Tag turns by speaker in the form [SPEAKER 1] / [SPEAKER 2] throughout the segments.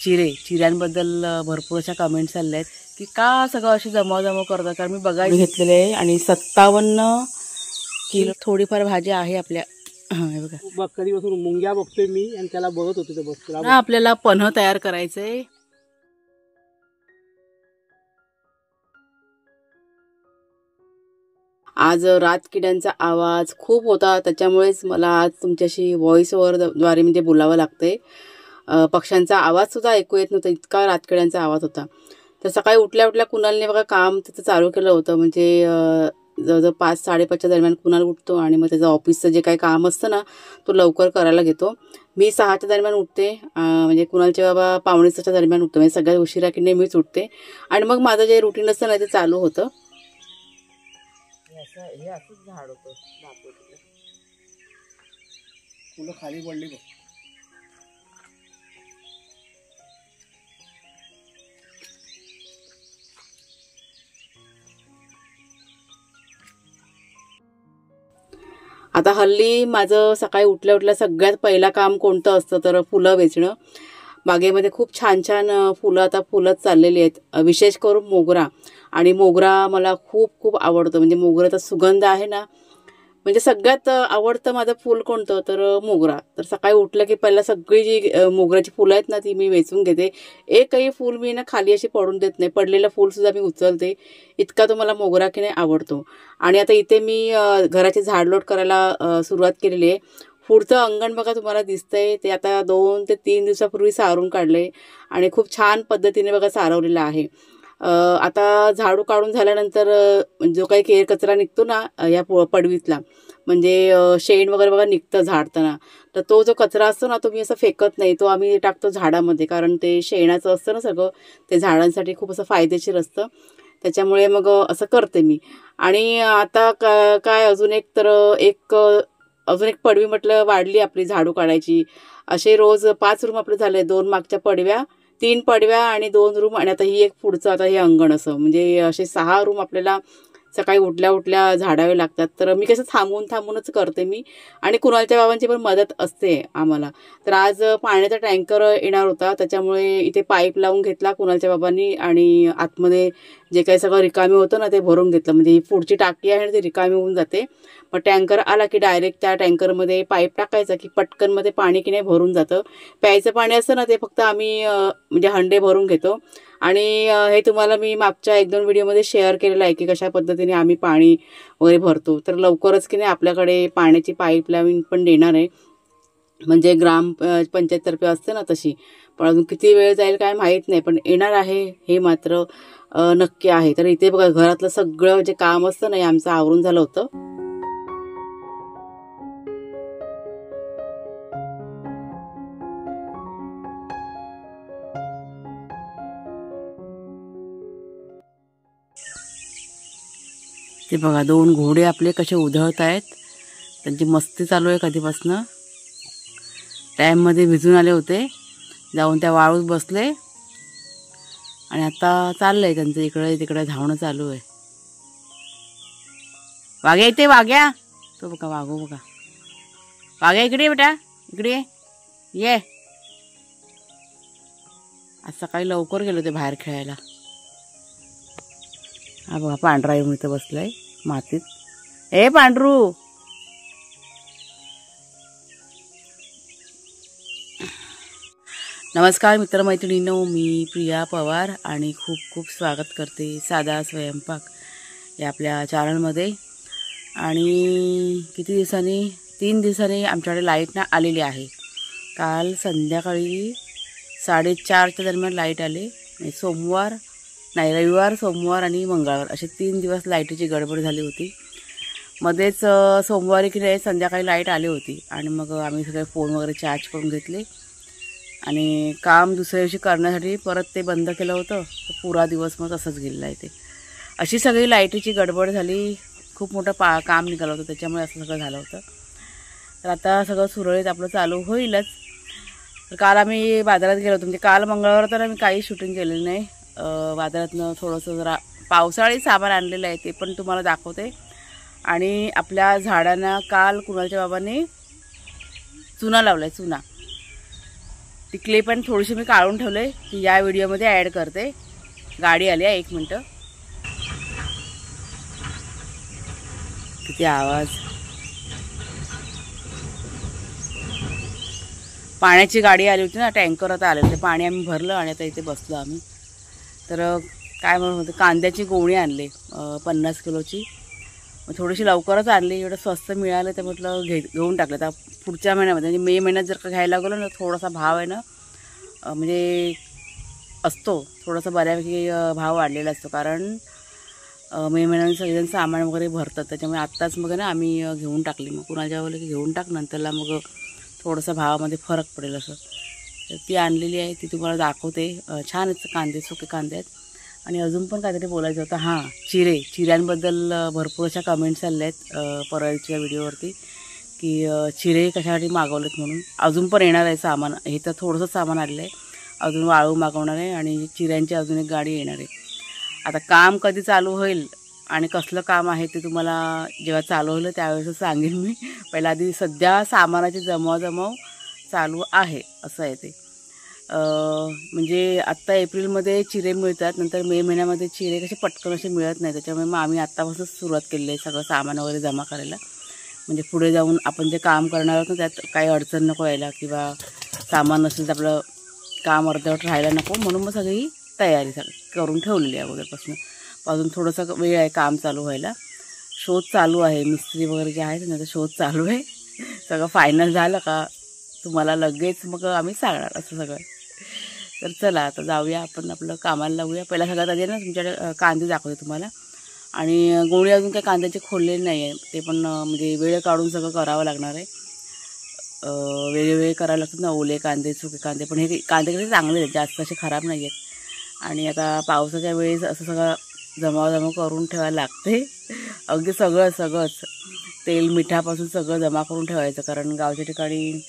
[SPEAKER 1] चिऱ्यांबद्दल भरपूर अशा कमेंट्स आल्या आहेत की का सगळं अशी जमावजमाव करतात. कारण मी बघायला घेतलेले आहे आणि 57 किलो थोडीफार भाजी आहे आपल्या. हे बघा
[SPEAKER 2] कधीपासून मुंग्या बघतोय मी आणि त्याला बघत होते ते बघतो.
[SPEAKER 1] आपल्याला पन्ह तयार करायचंय. आज रातकिड्यांचा आवाज खूप होता, त्याच्यामुळेच मला आज तुमच्याशी व्हॉइस ओव्हरद्वारे म्हणजे बोलावं लागतंय. पक्ष्यांचा आवाजसुद्धा ऐकू येत नव्हता, इतका रातकिड्यांचा आवाज होता. तर सकाळी उठल्या कुणालने बघा काम तिथं चालू केलं होतं. म्हणजे जवळजवळ 5-5:30च्या दरम्यान कुणाल उठतो आणि मग त्याचं ऑफिसचं जे काही काम असतं ना तो लवकर करायला घेतो. मी 6च्या दरम्यान उठते, म्हणजे कुणालचे बाबा 5:45च्या दरम्यान उठतो. म्हणजे सगळ्यात उशिरा की नाही मीच उठते आणि मग माझं जे रुटीन असतं ना ते चालू होतं. हे असंच झाड होतं
[SPEAKER 2] फुलं खाली पडली बघ.
[SPEAKER 1] आता हल्ली माझं सकाळी उठल्या सगळ्यात पहिला काम कोणतं असतं तर फुलं वेचणं. बागेमध्ये खूप छान फुलं आता फुलंच चाललेली आहेत. विशेष करून मोगरा, आणि मोगरा मला खूप आवडतं. म्हणजे मोगऱ्याचा सुगंध आहे ना, म्हणजे सगळ्यात आवडतं माझं फूल कोणतं तर मोगरा. तर सकाळी उठलं की पहिला सगळी जी मोगऱ्याची फुलं आहेत ना ती मी वेचून घेते. एकही फूल मी ना खाली अशी पडून देत नाही, पडलेलं फूलसुद्धा मी उचलते, इतका तो मला मोगरा की नाही आवडतो. आणि आता इथे मी घराची झाडलोट करायला सुरुवात केलेली आहे. पुढचं अंगण बघा तुम्हाला दिसतंय ते आता 2 ते 3 दिवसापूर्वी सारून काढले आणि खूप छान पद्धतीने बघा सारवलेलं आहे. आता झाडू काढून झाल्यानंतर जो काही केर कचरा निघतो ना या पडवीतला, म्हणजे शेण वगैरे बघा निघतं झाडताना, तर तो जो कचरा असतो ना तो मी असं फेकत नाही, तो आम्ही टाकतो झाडामध्ये. कारण ते शेणाचं असतं ना सगळं, ते झाडांसाठी खूप असं फायदेशीर असतं. त्याच्यामुळे मग असं करते मी. आणि आता काय अजून एक पडवी म्हटलं वाढली आपली झाडू काढायची. असे रोज 5 रूम आपले झाले, 2 मागच्या पडव्या, 3 पडव्या आणि 2 रूम, आणि आता ही एक पुढचं आता हे अंगण असं, म्हणजे असे 6 रूम आपल्याला सकाळी उठल्या झाडावे लागतात. तर मी कसं थांबूनच करते मी. आणि कुणालच्या बाबांची पण मदत असते आम्हाला. तर आज पाण्याचा टँकर येणार होता, त्याच्यामुळे इथे पाईप लावून घेतला कुणालच्या बाबांनी आणि आतमध्ये जे काही सगळं रिकामी होतं ना ते भरून घेतलं. म्हणजे ही पुढची टाकी आहे ना ती रिकामी होऊन जाते. मग टँकर आला की डायरेक्ट त्या टँकरमध्ये पाईप टाकायचा की पटकनमध्ये पाणी की नाही भरून जातं. प्यायचं पाणी असतं ना ते फक्त आम्ही म्हणजे हंडे भरून घेतो. आणि हे तुम्हाला मी मागच्या 1-2 व्हिडिओमध्ये शेअर केलेलं आहे की कशा पद्धतीने आम्ही पाणी वगैरे भरतो. तर लवकरच की नाही आपल्याकडे पाण्याची पाईपलाईन पण देणार आहे, म्हणजे ग्रामपंचायततर्फे असते ना तशी. पण अजून किती वेळ जाईल काय माहीत नाही, पण येणार आहे हे मात्र नक्की आहे. तर इथे बघा घरातलं सगळं जे काम असतं ना हे आमचं आवरून झालं होतं. ते बघा 2 घोडे आपले कसे उधळत आहेत, त्यांची मस्ती चालू आहे कधीपासनं. डॅममध्ये भिजून आले होते, जाऊन त्या वाळूत बसले आणि आता चाललंय त्यांचं इकडे तिकडे धावणं चालू आहे. वाघ्या इथे, वाघ्या तो बघा, बघा वाघ्या इकडे बेटा, इकडे ये. आज सकाळी लवकर गेलो ते बाहेर खेळायला. हा बघा पांढरा येऊन इथं बसलाय मातीत. ए पांढरू, नमस्कार मित्रमैत्रिणींनो, मी प्रिया पवार आणि खूप स्वागत करते साधा स्वयंपाक या आपल्या चॅनलमध्ये. आणि किती दिवसांनी, 3 दिवसांनी आमच्याकडे लाईट ना आलेली आहे. काल संध्याकाळी 4:30च्या दरम्यान लाईट आले. रविवार, सोमवार आणि मंगळवार असे 3 दिवस लाईटीची गडबड झाली होती. मध्येच सोमवारी की नाही संध्याकाळी लाईट आली होती आणि मग आम्ही सगळे फोन वगैरे चार्ज करून घेतले आणि काम दुसऱ्या दिवशी करण्यासाठी परत ते बंद केलं होतं. तर पुरा दिवस मग तसंच गेलेला आहे ते. अशी सगळी लाईटीची गडबड झाली, खूप मोठं काम निघालं होतं, त्याच्यामुळे असं सगळं झालं होतं. तर आता सगळं सुरळीत आपलं चालू होईलच. तर काल आम्ही बाजारात गेलो होतो, म्हणजे काल मंगळवार तर आम्ही काही शूटिंग केलेलं नाही. बाजारातनं थोडंसं जरा पावसाळी सामान आणलेलं आहे ते पण तुम्हाला दाखवते. आणि आपल्या झाडांना काल कुणालच्या बाबांनी चुना लावलाय, चुना. टिकले पण थोडीशी मी काढून ठेवले ती या व्हिडिओमध्ये ॲड करते. गाडी आली आहे, 1 मिनटं. किती आवाज. पाण्याची गाडी आली होती ना, टँकर आता आले होते, पाणी आम्ही भरलं आणि आता इथे बसलो आम्ही. तर काय म्हणत होते, कांद्याची गोणी आणली 50 किलोची. थोडीशी लवकरच आणली, एवढं स्वस्त मिळालं तर म्हटलं घेऊन टाकलं. आता पुढच्या महिन्यामध्ये म्हणजे मे महिन्यात जर का घ्यायला गेलो ना, थोडासा भाव आहे ना म्हणजे असतो थोडासा बऱ्यापैकी भाव वाढलेला असतो. कारण मे महिन्यात सगळेजण सामान वगैरे भरतात, त्याच्यामुळे आत्ताच मग ना आम्ही घेऊन टाकली. मग कुणाला जेव्हा की घेऊन टाक, नंतरला मग थोडासा भावामध्ये फरक पडेल असं. तर ती आणलेली आहे, ती तुम्हाला दाखवते. छान आहेत कांदे, सुके कांदे आहेत. आणि अजून पण काहीतरी बोलायचं होतं. हां, चिऱ्यांबद्दल भरपूर अशा कमेंट्स आल्या आहेत परळच्या व्हिडिओवरती की चिरे कशासाठी मागवलेत म्हणून. अजून पण येणार आहे सामान, हे तर थोडंसं सामान आलेलं आहे, अजून वाळू मागवणार आहे आणि चिऱ्यांची अजून एक गाडी येणार आहे. आता काम कधी चालू होईल आणि कसलं काम आहे ते तुम्हाला जेव्हा चालू होईल त्यावेळेस सांगेन मी. पहिला आधी सध्या सामानाची जमवाजमव चालू आहे असं आहे ते. म्हणजे आत्ता एप्रिलमध्ये चिरे मिळतात, नंतर मे महिन्यामध्ये चिरे कसे पटकन असे मिळत नाही, त्याच्यामुळे मग आम्ही आत्तापासूनच सुरुवात केली आहे सगळं सामान वगैरे जमा करायला. म्हणजे पुढे जाऊन आपण जे काम करणार आहोत ना त्यात काही अडचण नको यायला, किंवा सामान नसेल तर आपलं काम अर्धवट राहायला नको, म्हणून मग सगळी तयारी करून ठेवलेली आहे अगोदरपासून. अजून थोडंसं वेळ आहे काम चालू व्हायला. शोध चालू आहे, मिस्त्री वगैरे जे आहेत ना, तर शोध चालू आहे. सगळं फायनल झालं का तुम्हाला लगेच मग आम्ही सांगणार असं सगळं. तर चला आता जाऊया, आपण आपलं कामाला लावूया. पहिला सगळ्यात आधी ना तुमच्याकडे कांदे दाखवते तुम्हाला. आणि गोळी अजून काही कांद्याचे खोललेले नाही आहे, ते पण म्हणजे वेळ काढून सगळं करावं लागणार आहे. वेगवेगळे करावं लागतात ना, ओले कांदे, सुके कांदे. पण हे कांदे कसे चांगले आहेत, जास्त असे खराब नाही आहेत. आणि आता पावसाच्या वेळेस असं सगळं जमावजमा करून ठेवायला लागते. अगदी सगळंच तेल मिठापासून सगळं जमा करून ठेवायचं, कारण गावच्या ठिकाणी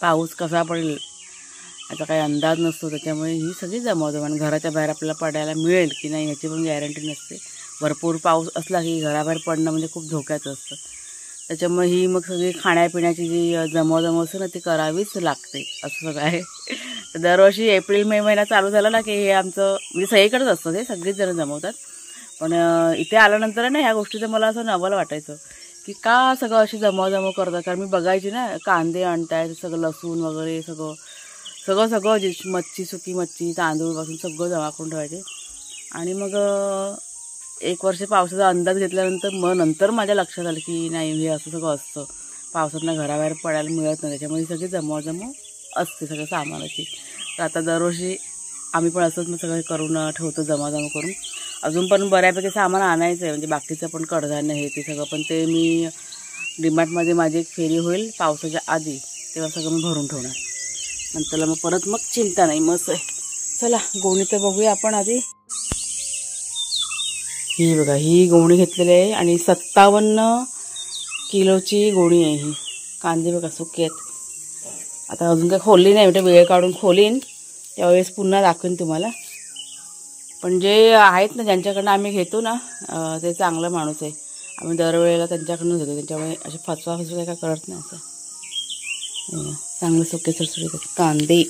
[SPEAKER 1] पाऊस कसा पडेल याचा काही अंदाज नसतो, त्याच्यामुळे ही सगळी जमावजमा. आणि घराच्या बाहेर आपल्याला पडायला मिळेल की नाही ह्याची पण गॅरंटी नसते. भरपूर पाऊस असला की घराबाहेर पडणं म्हणजे खूप धोक्याचं असतं. त्याच्यामुळे ही मग सगळी खाण्यापिण्याची जी जमावजमा असते ना ती करावीच लागते असं सगळं आहे. तर दरवर्षी एप्रिल मे महिना चालू झाला ना की हे आमचं म्हणजे सगळीकडेच असतं, ते सगळीच जण जमवतात. पण इथे आल्यानंतर ना ह्या गोष्टीचं मला असं नवल वाटायचं की का सगळं अशी जमावजमा करतात. कारण मी बघायची ना, कांदे आणतायत, सगळं लसूण वगैरे सगळं जे मच्छी, सुकी मच्छी, तांदूळपासून सगळं जमा करून ठेवायचे. आणि मग 1 वर्ष पावसाचा अंदाज घेतल्यानंतर मग नंतर माझ्या लक्षात आलं की नाही, हे असं सगळं असतं, पावसातनं घराबाहेर पडायला मिळत नाही, त्याच्यामुळे सगळी जमावजमा असते सगळं सामानाची. तर आता दरवर्षी आम्ही पण असंच मग सगळं करून ठेवतो, जमाजमा करून. अजून पण बऱ्यापैकी सामान आणायचं आहे, म्हणजे बाकीचं पण कडधान्य हे ते सगळं. पण ते मी डीमार्टमध्ये माझी एक फेरी होईल पावसाच्या आधी, तेव्हा सगळं मी भरून ठेवणार. नंतर मग परत मग चिंता नाही, मस्त आहे. चला गोणी तर बघूया आपण आधी. ही बघा, ही गोणी घेतलेली आहे आणि 57 किलोची गोणी आहे ही. कांदे बघा सुके आहेत. आता अजून काही खोलली नाही, म्हणजे वेळ काढून खोलीन त्यावेळेस पुन्हा दाखवेन तुम्हाला. पण जे आहेत ना ज्यांच्याकडनं आम्ही घेतो ना ते चांगला माणूस आहे, आम्ही दरवेळेला त्यांच्याकडून घेतो, त्यांच्यामुळे असे फसवा काय करत नाही. असं चांगले सुके सुटसुटीत कांदे.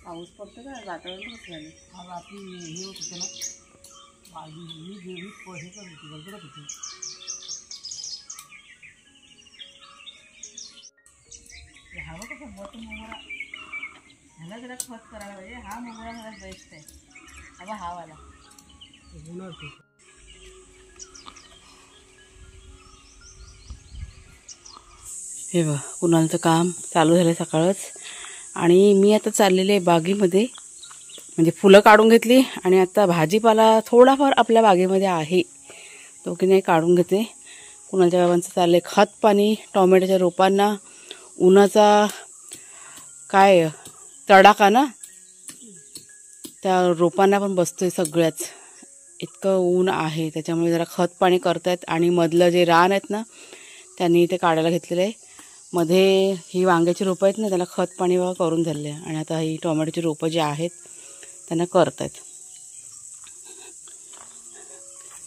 [SPEAKER 1] पाऊस पडतो का, वातावरण कसं झालं. हा रात्री हे होत होतं ना, ही हे करत होती, गडबडत होती. हवं कसं बट मोगरा ह्याला जरा खत करायला पाहिजे. हा मोगरा मला बेस्ट आहे. हवा हा वाला हे बघ, कुणालचं काम चालू झालं सकाळच. आणि मी आता चाललेले आहे बागेमध्ये, म्हणजे फुलं काढून घेतली आणि आता भाजीपाला थोडाफार आपल्या बागेमध्ये आहे तो की नाही काढून घेते. कुणालच्या बाबांचं चाललं आहे खत पाणी टोमॅटोच्या रोपांना. उन्हाचा काय तडाखा ना, त्या रोपांना पण बसतोय सगळ्याच, इतकं ऊन आहे, त्याच्यामुळे जरा खत पाणी करतायत. आणि मधलं जे रान आहेत ना त्यांनी ते काढायला घेतलेलं आहे. मध्ये ही वांग्याची रोपं आहेत ना, त्याला खत पाणी वगैरे करून झाले आहे. आणि आता ही टोमॅटोची रोपं जी आहेत त्यांना करत आहेत.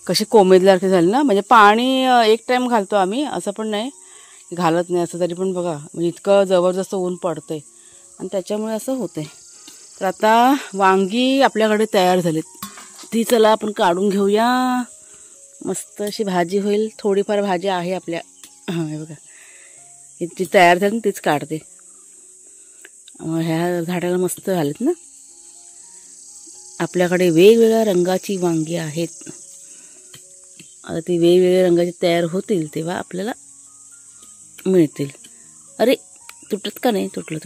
[SPEAKER 1] कशी कोमेजल्यासारखी झाली ना, म्हणजे पाणी एक टाईम घालतो आम्ही, असं पण नाही घालत नाही असं, तरी पण बघा म्हणजे इतकं जबरदस्त ऊन पडतंय आणि त्याच्यामुळे असं होतंय. तर आता वांगी आपल्याकडे तयार झालीत, ती चला आपण काढून घेऊया. मस्त अशी भाजी होईल. थोडीफार भाजी आहे आपल्या, हे बघा ती तयार झाली तीच काढते. ह्या झाडाला मस्त झालेत ना. आपल्याकडे वेगवेगळ्या रंगाची वांगी आहेत. आता ती वेगवेगळ्या रंगाची तयार होतील तेव्हा आपल्याला मिळतील. अरे तुटत का नाही? तुटलं.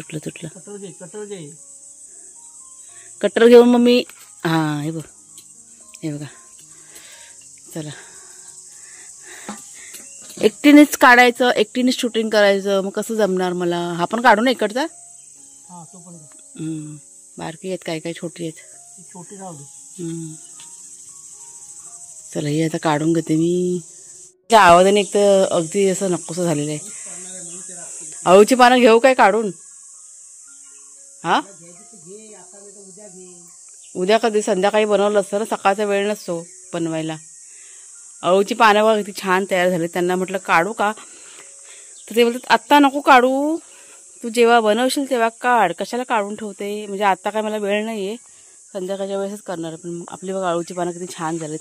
[SPEAKER 1] कटर घेऊन मग मी हे बघा चला, एकटीनेच काढायचं, एकटीनेच शूटिंग करायचं, मग कसं जमणार मला. हा पण काढू ना इकडचा. बारकी आहेत, काय छोटी आहेत.
[SPEAKER 2] छोटी राहू दे.
[SPEAKER 1] चला ही आता काढून घेते मी. त्या आवाजाने एक तर अगदी असं नकोसं झालेलं आहे. अळूची पानं घेऊ काय काढून? उद्या कधी संध्याकाळी बनवलं असतं ना, सकाळचा वेळ नसतो बनवायला. अळूची पानं बघा किती छान तयार झाली. त्यांना म्हटलं काढू का, तर ते बोलतात आत्ता नको काढू, तू जेव्हा बनवशील तेव्हा काढ, कशाला काढून ठेवते. म्हणजे आत्ता काय मला वेळ नाही आहे, संध्याकाळच्या वेळेसच करणार. पण आपली बघा अळूची पानं किती छान झालीत.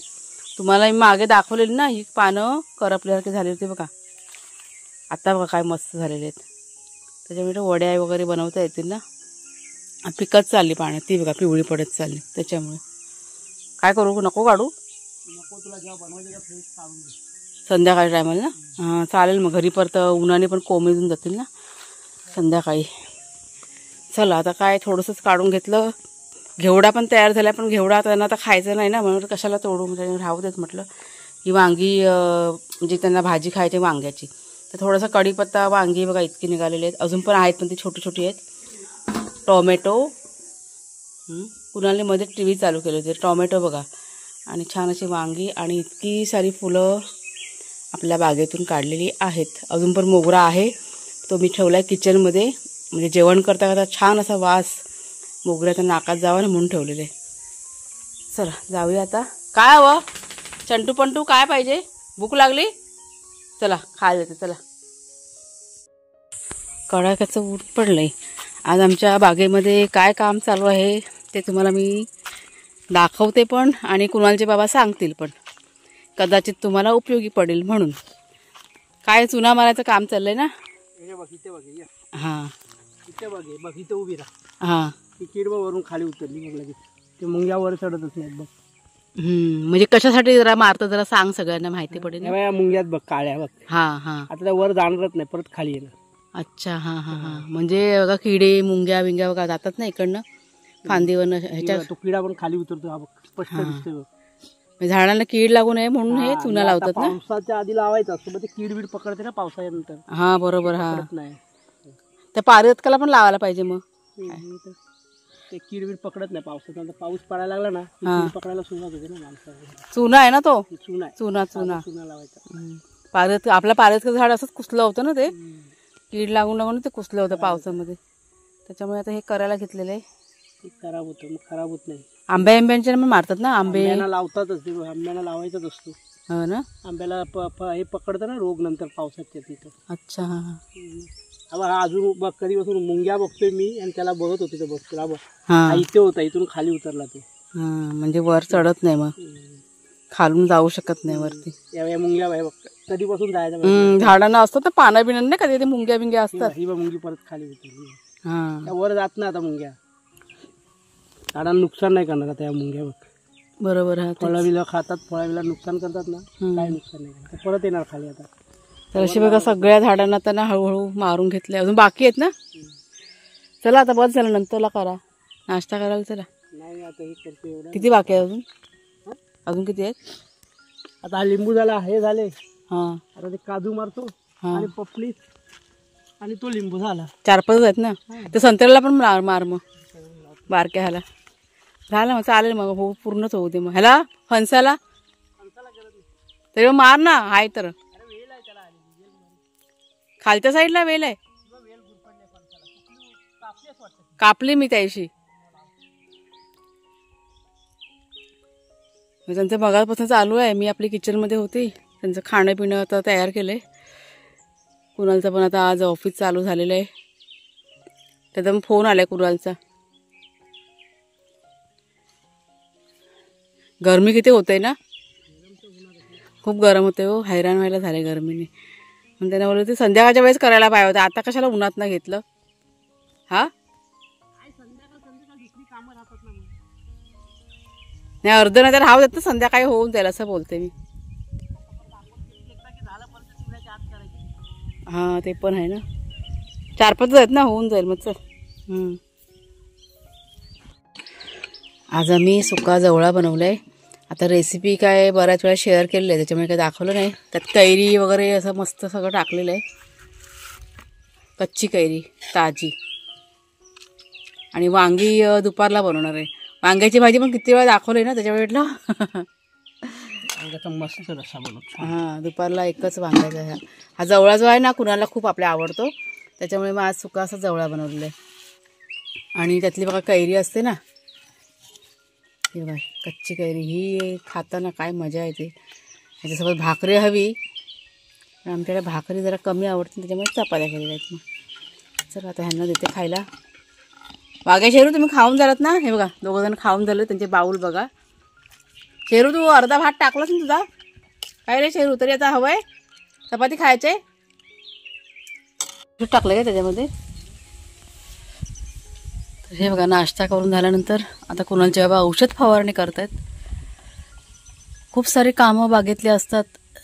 [SPEAKER 1] तुम्हाला मी मागे दाखवलेली ना, ही पानं करपल्यासारखी झाली होती बघा. आता बघा काय मस्त झालेले आहेत. त्याच्यामुळे वड्या वगैरे बनवता येतील ना. पिकत चालली पाण्यात, ती बघा पिवळी पडत चालली. त्याच्यामुळे काय करू, नको काढू.
[SPEAKER 2] तुला जेव्हा बनवायचं फ्रेश काढून दे
[SPEAKER 1] संध्याकाळी टायमाला ना. चालेल मग, घरी परत उन्हाने पण कोमेजून जातील ना संध्याकाळी. चला आता काय थोडंसंच काढून घेतलं. घेवडा पण तयार झाला, पण घेवडा त्यांना आता खायचं नाही ना, म्हणून कशाला तोडू, म्हणजे राहू देत म्हटलं. ही वांगी म्हणजे त्यांना भाजी खायची वांग्याची, तर थोडासा कढीपत्ता, वांगी बघा इतकी निघालेली आहेत. अजून पण आहेत, पण ती छोटी छोटी आहेत. टोमॅटो, कुणाला मध्ये TV चालू केले होते. टोमॅटो बघा, आणि छान अशी वांगी, आणि इतकी सारी फुलं आपल्या बागेतून काढलेली आहेत. अजून पण मोगरा आहे, तो मी ठेवला आहे किचनमध्ये, म्हणजे जेवण करता करता छान असा वास मोगऱ्याचा नाकात जावा ना म्हणून ठेवलेले. चला जाऊया आता. काय हवं चंटू पंटू, काय पाहिजे? भूक लागली? चला खायला येते. चला. कडाक्याचं ऊन पडलंय. आज आमच्या बागेमध्ये काय काम चालू आहे ते तुम्हाला मी दाखवते पण, आणि कुणालचे बाबा सांगतील पण, कदाचित तुम्हाला उपयोगी पडेल म्हणून. काय चुना मारायचं काम चाललंय ना. हां
[SPEAKER 2] इथे उभी राहा.
[SPEAKER 1] हां,
[SPEAKER 2] ती किडवरून खाली उतरली मग लगेच ते मुंग्यावर चढतच नाही बघ.
[SPEAKER 1] म्हणजे कशासाठी जरा मारतं जरा सांग, सगळ्यांना माहिती पडेल ना.
[SPEAKER 2] या मुंग्यात बघ काळ्या बघ.
[SPEAKER 1] हां
[SPEAKER 2] आता त्या वर जाणारच नाही, परत खाली येणार.
[SPEAKER 1] अच्छा. हां म्हणजे बघा किडे मुंग्या बिंग्या बघा जातात ना इकडनं फांदीवरनं ह्याच्या.
[SPEAKER 2] तो किडा पण खाली उतरतो, हा बघ स्पष्ट दिसतोय बघ.
[SPEAKER 1] झाडांना कीड लागू नये म्हणून हे चुना लावतात ना.
[SPEAKER 2] पावसाच्या आधी लावायचं असतं, मग ते कीड बीड पकडते ना पावसाच्या नंतर.
[SPEAKER 1] हा बरोबर. हा
[SPEAKER 2] नाही
[SPEAKER 1] त्या पारिजातकाला पण लावायला पाहिजे मग.
[SPEAKER 2] ते कीड बीड पकडत नाही पावसाच्या नंतर. पाऊस पडायला लागला ना, कीड पकडायला सुरुवात होते ना माणसाला.
[SPEAKER 1] चुना आहे ना तो.
[SPEAKER 2] चुना
[SPEAKER 1] लावायचा. आपला पारिजातकाचं झाड असंच कुसलं होतं ना, ते कीड लागून ते कुसलं होतं पावसामध्ये. त्याच्यामुळे आता हे करायला घेतलेलं आहे.
[SPEAKER 2] खराब होतं, मग खराब होत नाही.
[SPEAKER 1] आंब्यांच्या पण मारतात ना, आंब्याला
[SPEAKER 2] लावतातच ते, आंब्याला लावायचाच असतो.
[SPEAKER 1] हो ना.
[SPEAKER 2] आंब्याला हे पकडतं ना रोग नंतर पावसाच्या तिथं.
[SPEAKER 1] अच्छा.
[SPEAKER 2] हा अजून बघ, कधीपासून मुंग्या बघतोय मी, आणि त्याला बघत होते. बघ तुला बघ, इथे होता, इथून खाली उतरला तो.
[SPEAKER 1] म्हणजे वर चढत नाही, मग खालून जाऊ शकत नाही वरती.
[SPEAKER 2] या मुंग्या बघ कधीपासून जायचं.
[SPEAKER 1] झाडांना असतात ना पानं बिनं नाही, कधी मुंग्या बिंग्या असतात.
[SPEAKER 2] ही मुंगी परत खाली उतरली. वर जात ना आता मुंग्या. झाडांना नुकसान नाही करणार आता या मुंग्या बघ.
[SPEAKER 1] बरोबर.
[SPEAKER 2] फळाबिला खातात, फळाबिला नुकसान करतात ना, काय नुकसान नाही, परत येणार खाली आता.
[SPEAKER 1] तर अशी बघा सगळ्या झाडांना त्यांना हळूहळू मारून घेतले. अजून बाकी आहेत ना. चला आता बस झालं, नंतरला करा नाश्ता करायला. चला.
[SPEAKER 2] नाही आता हे करते एवढं.
[SPEAKER 1] किती बाकी आहे अजून किती आहेत?
[SPEAKER 2] आता हा लिंबू झाला, हे झाले.
[SPEAKER 1] आता
[SPEAKER 2] ते काजू मारतो आणि पपली, आणि तो लिंबू झाला.
[SPEAKER 1] 4-5 आहेत ना. ते संत्र्याला पण मार मग बारक्या ह्याला. झालं मग, चालेल मग, हो पूर्णच होऊ दे मग. ह्याला फणसाला तरी मार ना. आहे तर खालच्या साईडला वेल आहे. कापली मी त्याशी. त्यांचं मगापासून चालू आहे. मी आपली किचनमध्ये होती, त्यांचं खाणं पिणं आता तयार केलं आहे. कुणालचं पण आता आज ऑफिस चालू झालेलं आहे. त्याचा मग फोन आला आहे कुणालचा. गरमी किती होते ना, खूप गरम होते हो, हैराण व्हायला झाले गरमीने. मग त्यांना बोललं ते संध्याकाळच्या वेळेस करायला पाहिजे होतं, आता कशाला उन्हात ना घेतलं. हा नाही, अर्ध नाही तर राहू देत ना, संध्याकाळी होऊन जाईल असं बोलते मी. हां ते पण आहे ना, 4-5 आहेत ना, होऊन जाईल मग. चल आज आम्ही सुका जवळा बनवलाय. आता रेसिपी काय बऱ्याच वेळा शेअर केलेली आहे, त्याच्यामुळे काही दाखवलं नाही. त्यात कैरी वगैरे असं मस्त सगळं टाकलेलं आहे, कच्ची कैरी ताजी. आणि वांगी दुपारला बनवणार आहे. वांग्याची भाजी पण किती वेळा दाखवली ना, त्याच्यामुळे म्हटलं
[SPEAKER 2] मस्त रस्सा बनवतो.
[SPEAKER 1] हां दुपारला एकच वांग्याचा. हा जवळा जो आहे ना कुणाला खूप आपल्या आवडतो, त्याच्यामुळे मग आज सुका असा जवळा बनवलेला आहे. आणि त्यातली बघा कैरी असते ना, हे बघा कच्ची कैरी, ही खाताना काय मजा येते. ह्याच्यासोबत भाकरी हवी, पण आमच्याकडे भाकरी जरा कमी आवडते, त्याच्यामुळे चपात्या केलेल्या आहेत. मग चला आता ह्यांना देते खायला. वाघ्या शेरू तुम्ही खाऊन झालात ना, हे बघा दोघंजण खाऊन झालं, त्यांचे बाऊल बघा. शेरू तू अर्धा भात टाकलास ना तुझा, काय रे शेरू, तरी आता हवंय चपाती खायचे टाकलं का त्याच्यामध्ये. हे बघा नाश्ता करून झाल्यानंतर आता कुणालचे बाबा औषध फवारणी करतायत. खूप सारे कामं बागेतले असतात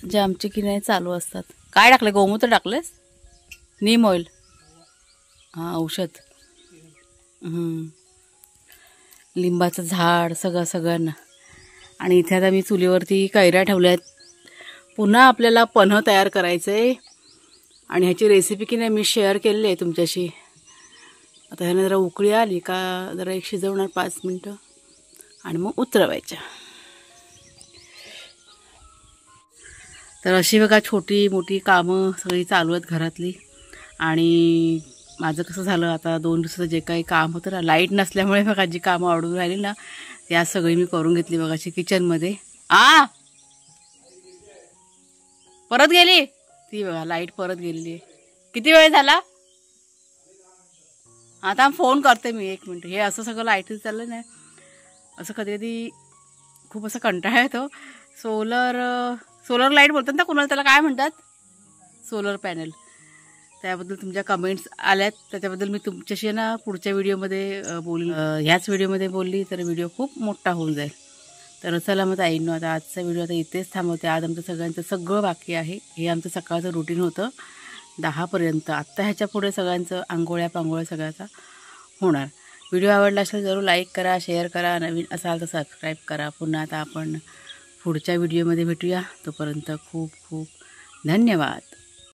[SPEAKER 1] जे आमची की नाही चालू असतात. काय टाकले, गोमूत्र टाकलेस, नीम ऑइल, हां औषध, लिंबाचं झाड, सगळ्यांना. आणि इथे आता मी चुलीवरती कैऱ्या ठेवल्या आहेत. पुन्हा आपल्याला पन्ह तयार करायचं आहे आणि ह्याची रेसिपी की नाही मी शेअर केलेली आहे तुमच्याशी. आता ह्याने जरा उकळी आली का जरा एक शिजवणार 5 मिनटं आणि मग उतरवायच्या. तर अशी बघा छोटी मोठी कामं सगळी चालू आहेत घरातली. आणि माझं कसं झालं, आता 2 दिवसाचं जे काही काम होतं ना, लाईट नसल्यामुळे बघा जी कामं आवडून राहिली ना, त्या सगळी मी करून घेतली बघा अशी किचनमध्ये. परत गेली ती बघा, लाईट परत गेलेली आहे. किती वेळ झाला, आता फोन करते मी 1 मिनिट. हे असं सगळं लाईटच चाललं नाही, असं कधी कधी खूप असं कंटाळा येतो. सोलर लाईट बोलतात ना कुणाला, त्याला काय म्हणतात, सोलर पॅनल. त्याबद्दल तुमच्या कमेंट्स आल्यात, त्याच्याबद्दल मी तुमच्याशी ना पुढच्या व्हिडिओमध्ये बोलली. ह्याच व्हिडिओमध्ये बोलली तर व्हिडिओ खूप मोठा होऊन जाईल. तर चला मग ताईंनो, आता आजचा व्हिडिओ आता इथेच थांबवते. आज आमचं सगळ्यांचं सगळं बाकी आहे. हे आमचं सकाळचं रुटीन होतं 10पर्यंत. आत्ता ह्याच्या पुढे सगळ्यांचं आंघोळ्या पांघोळ्या सगळ्याचा होणार. व्हिडिओ आवडला असेल जरूर लाईक करा, शेअर करा, नवीन असाल तर सबस्क्राईब करा. पुन्हा आता आपण पुढच्या व्हिडिओमध्ये भेटूया. तोपर्यंत खूप खूप धन्यवाद.